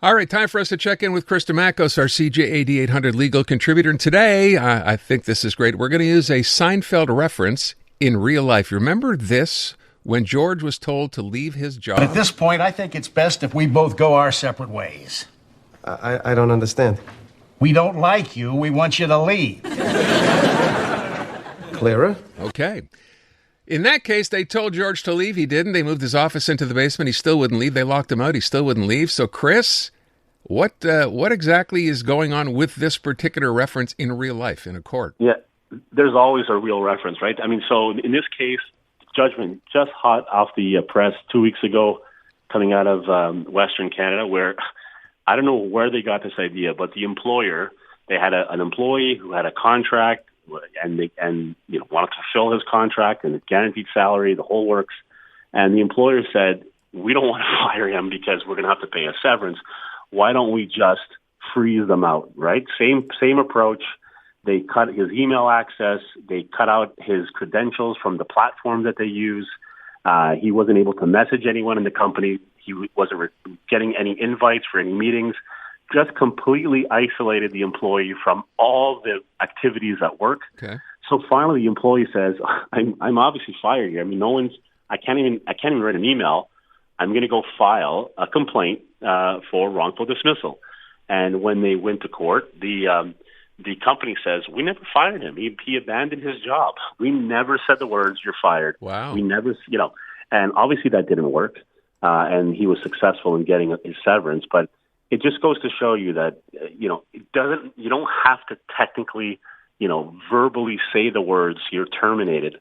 All right, time for us to check in with Chris Dimakos, our CJAD 800 legal contributor. And today, I think this is great. We're going to use a Seinfeld reference in real life. You remember this when George was told to leave his job? But at this point, I think it's best if we both go our separate ways. I don't understand. We don't like you. We want you to leave. Clearer? Okay. In that case, they told George to leave. He didn't. They moved his office into the basement. He still wouldn't leave. They locked him out. He still wouldn't leave. So, Chris, what exactly is going on with this particular reference in real life in a court? Yeah, there's always a real reference, right? I mean, so in this case, judgment just hot off the press 2 weeks ago coming out of Western Canada, where I don't know where they got this idea, but the employer, they had an employee who had a contract and wanted to fulfill his contract and a guaranteed salary, the whole works. And the employer said, we don't want to fire him because we're going to have to pay a severance. Why don't we just freeze them out, right? Same approach. They cut his email access. They cut out his credentials from the platform that they use. He wasn't able to message anyone in the company. He wasn't getting any invites for any meetings. Just completely isolated the employee from all the activities at work. Okay. So finally, the employee says, "I'm obviously fired here. I mean, I can't even write an email. I'm going to go file a complaint for wrongful dismissal." And when they went to court, the company says, "We never fired him. He abandoned his job. We never said the words, 'You're fired.'" Wow. We never, and obviously that didn't work. And he was successful in getting his severance, but it just goes to show you that, you don't have to technically, verbally say the words, "You're terminated."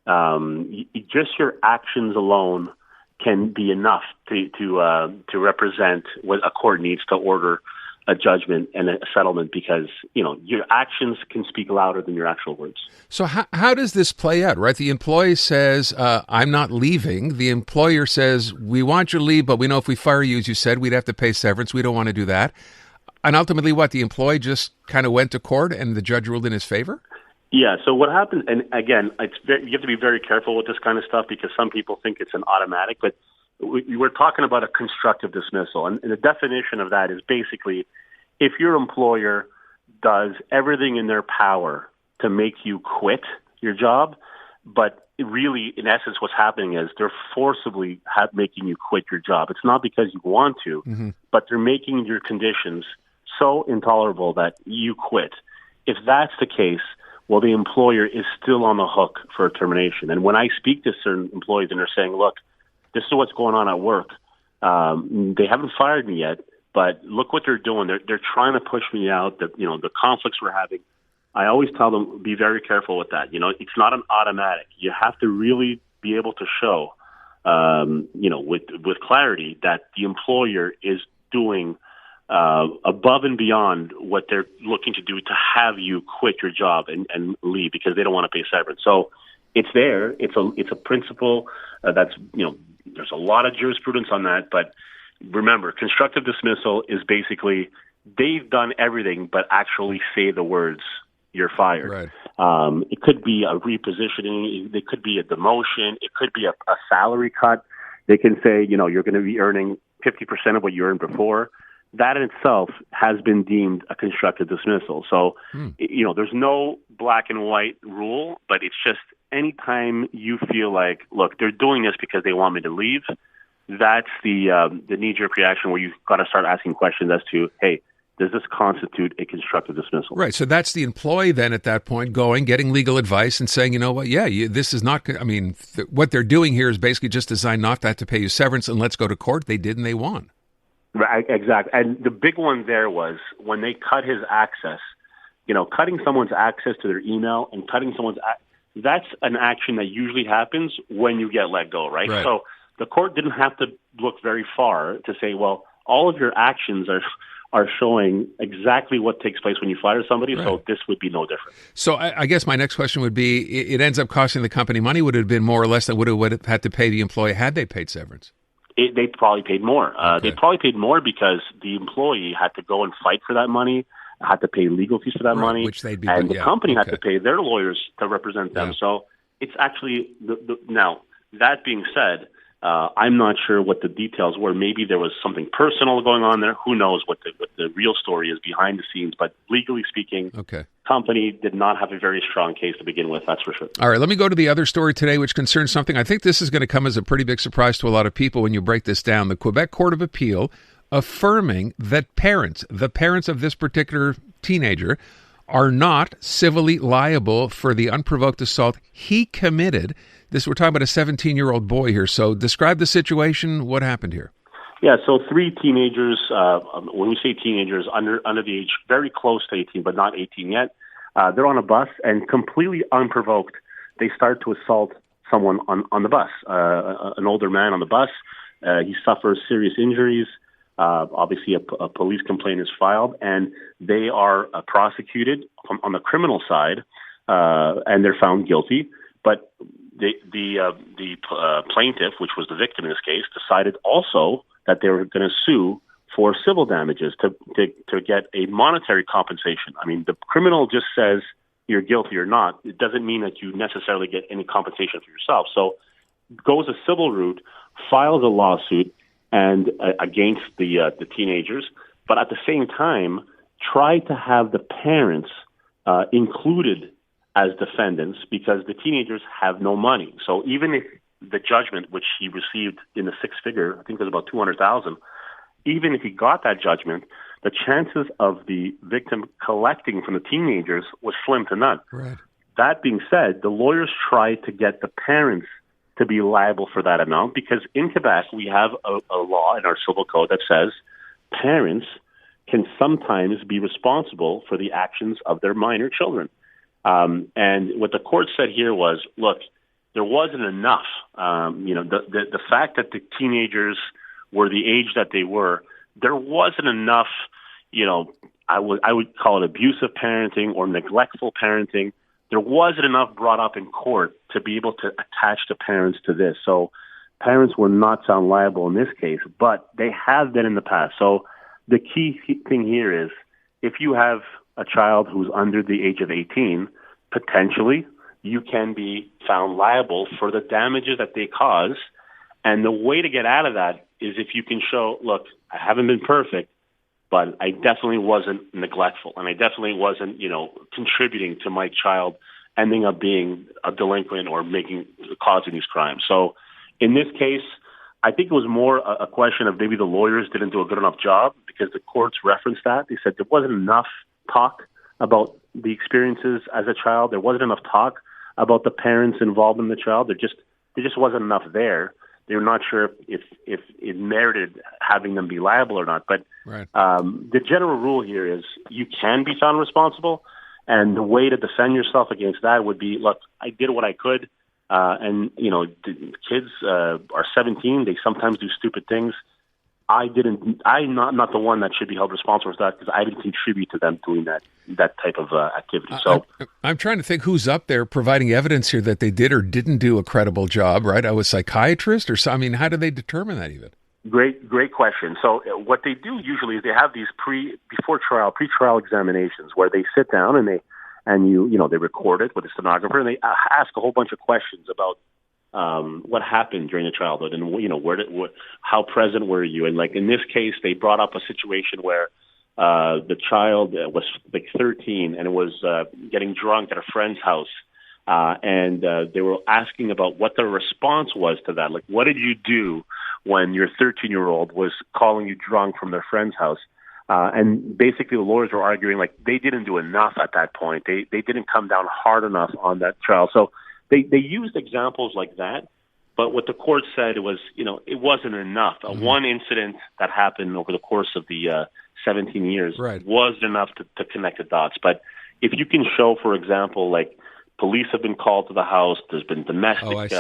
Just your actions alone can be enough to represent what a court needs to order a judgment and a settlement, because, your actions can speak louder than your actual words. So how does this play out, right? The employee says, I'm not leaving. The employer says, we want you to leave, but we know if we fire you, as you said, we'd have to pay severance. We don't want to do that. And ultimately, the employee just kind of went to court and the judge ruled in his favor? Yeah, so what happens, and again, you have to be very careful with this kind of stuff because some people think it's an automatic, but we're talking about a constructive dismissal. And the definition of that is basically if your employer does everything in their power to make you quit your job, but really, in essence, what's happening is they're forcibly making you quit your job. It's not because you want to, but they're making your conditions so intolerable that you quit. If that's the case, well, the employer is still on the hook for a termination. And when I speak to certain employees and they're saying, look, this is what's going on at work. They haven't fired me yet, but look what they're doing. They're trying to push me out. The conflicts we're having. I always tell them, be very careful with that. It's not an automatic. You have to really be able to show, with clarity that the employer is doing above and beyond what they're looking to do to have you quit your job and leave because they don't want to pay severance. So it's there. It's a principle that's, there's a lot of jurisprudence on that. But remember, constructive dismissal is basically they've done everything but actually say the words, "You're fired." Right. It could be a repositioning. It could be a demotion. It could be a salary cut. They can say, you're going to be earning 50% of what you earned before. That in itself has been deemed a constructive dismissal. So, there's no black and white rule, but it's just anytime you feel like, look, they're doing this because they want me to leave, that's the knee-jerk reaction where you've got to start asking questions as to, hey, does this constitute a constructive dismissal? Right. So that's the employee then at that point getting legal advice and saying, you know what, this is not, what they're doing here is basically just designed not to pay you severance and let's go to court. They did and they won. Right, exactly. And the big one there was when they cut his access, cutting someone's access to their email and cutting someone's that's an action that usually happens when you get let go, right? So the court didn't have to look very far to say, well, all of your actions are showing exactly what takes place when you fire somebody, so this would be no different. So I guess my next question would be, it ends up costing the company money. Would it have been more or less than would have had to pay the employee had they paid severance? They probably paid more. They probably paid more because the employee had to go and fight for that money, had to pay legal fees for that money, which they'd be, and the company had to pay their lawyers to represent them. So it's actually, now, that being said, I'm not sure what the details were. Maybe there was something personal going on there. Who knows what the real story is behind the scenes? But legally speaking, company did not have a very strong case to begin with. That's for sure. All right, let me go to the other story today, which concerns something. I think this is going to come as a pretty big surprise to a lot of people when you break this down. The Quebec Court of Appeal affirming that the parents of this particular teenager, are not civilly liable for the unprovoked assault he committed. We're talking about a 17-year-old boy here. So describe the situation. What happened here? Yeah, so 3 teenagers, when we say teenagers, under the age, very close to 18, but not 18 yet, they're on a bus, and completely unprovoked, they start to assault someone on the bus, an older man on the bus. He suffers serious injuries. Obviously, a police complaint is filed, and they are prosecuted on the criminal side, and they're found guilty. But the plaintiff, which was the victim in this case, decided also that they were going to sue for civil damages to get a monetary compensation. I mean, the criminal just says you're guilty or not. It doesn't mean that you necessarily get any compensation for yourself. So goes a civil route, files a lawsuit and against the teenagers, but at the same time try to have the parents included as defendants because the teenagers have no money. So even if the judgment, which he received in the 6-figure, I think it was about $200,000, even if he got that judgment, the chances of the victim collecting from the teenagers was slim to none. Right. That being said, the lawyers tried to get the parents to be liable for that amount because in Quebec we have a law in our civil code that says parents can sometimes be responsible for the actions of their minor children. And what the court said here was, look, there wasn't enough. The fact that the teenagers were the age that they were, there wasn't enough. I would call it abusive parenting or neglectful parenting. There wasn't enough brought up in court to be able to attach the parents to this. So parents were not found liable in this case, but they have been in the past. So the key thing here is if you have a child who's under the age of 18, potentially you can be found liable for the damages that they cause. And the way to get out of that is if you can show, look, I haven't been perfect, but I definitely wasn't neglectful, and I definitely wasn't, contributing to my child ending up being a delinquent or causing these crimes. So in this case, I think it was more a question of maybe the lawyers didn't do a good enough job because the courts referenced that. They said there wasn't enough talk about the experiences as a child. There wasn't enough talk about the parents involved in the child. There just wasn't enough there. They were not sure if it merited having them be liable or not. But right. The general rule here is you can be found responsible, and the way to defend yourself against that would be, look, I did what I could, and the kids are 17. They sometimes do stupid things. I'm not the one that should be held responsible for that because I didn't contribute to them doing that type of activity. So I'm trying to think who's up there providing evidence here that they did or didn't do a credible job, right? A psychiatrist or something. I mean, how do they determine that even? Great question. So what they do usually is they have these pre-trial examinations where they sit down and they record it with a stenographer and they ask a whole bunch of questions about what happened during the childhood and how present were you? And like in this case, they brought up a situation where the child was like 13 and was getting drunk at a friend's house, and they were asking about what the response was to that. Like, what did you do when your 13-year-old was calling you drunk from their friend's house? And basically, the lawyers were arguing like they didn't do enough at that point. They didn't come down hard enough on that child. So they used examples like that, but what the court said was, it wasn't enough. Mm-hmm. One incident that happened over the course of the 17 years wasn't enough to connect the dots. But if you can show, for example, like police have been called to the house, there's been domestic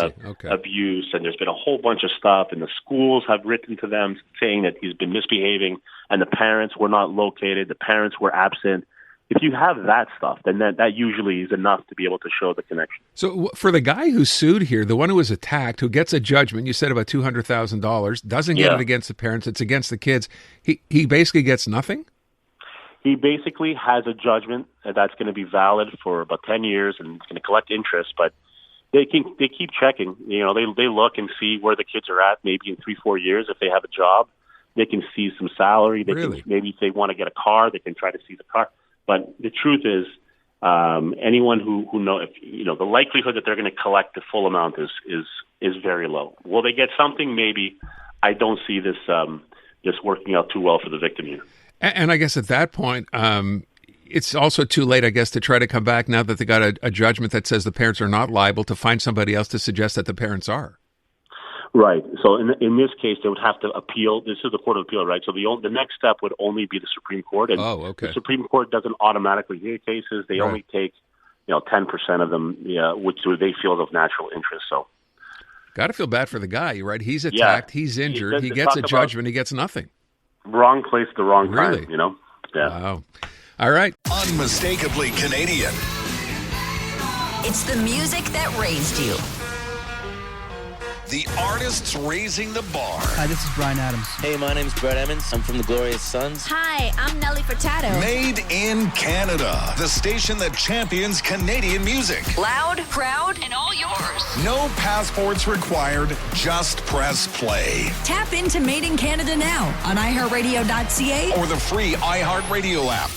abuse, and there's been a whole bunch of stuff, and the schools have written to them saying that he's been misbehaving, and the parents were not located, the parents were absent. If you have that stuff, then that usually is enough to be able to show the connection. So for the guy who sued here, the one who was attacked, who gets a judgment, you said about $200,000, doesn't get it against the parents, it's against the kids, he basically gets nothing? He basically has a judgment that's going to be valid for about 10 years and it's going to collect interest, but They keep checking. You know, they look and see where the kids are at. Maybe in 3-4 years, if they have a job, they can see some salary. They Really? can, maybe if they want to get a car, they can try to see the car. But the truth is, anyone who know, if you know, the likelihood that they're going to collect the full amount is very low. Will they get something? Maybe. I don't see this working out too well for the victim here. And I guess at that point, it's also too late, I guess, to try to come back now that they got a judgment that says the parents are not liable, to find somebody else to suggest that the parents are. Right. So in this case, they would have to appeal. This is the Court of Appeal, right? So the next step would only be the Supreme Court. And okay. The Supreme Court doesn't automatically hear cases. They only take 10% of them, which they feel is of natural interest. So, got to feel bad for the guy, right? He's attacked. He's injured. He gets a judgment. He gets nothing. Wrong place at the wrong time. Really? You know? Yeah. Wow. All right. Unmistakably Canadian. It's the music that raised you. The artists raising the bar. Hi, this is Brian Adams. Hey, my name's Brett Emmons. I'm from the Glorious Sons. Hi, I'm Nelly Furtado. Made in Canada. The station that champions Canadian music. Loud, proud, and all yours. No passports required. Just press play. Tap into Made in Canada now on iHeartRadio.ca Or the free iHeartRadio app.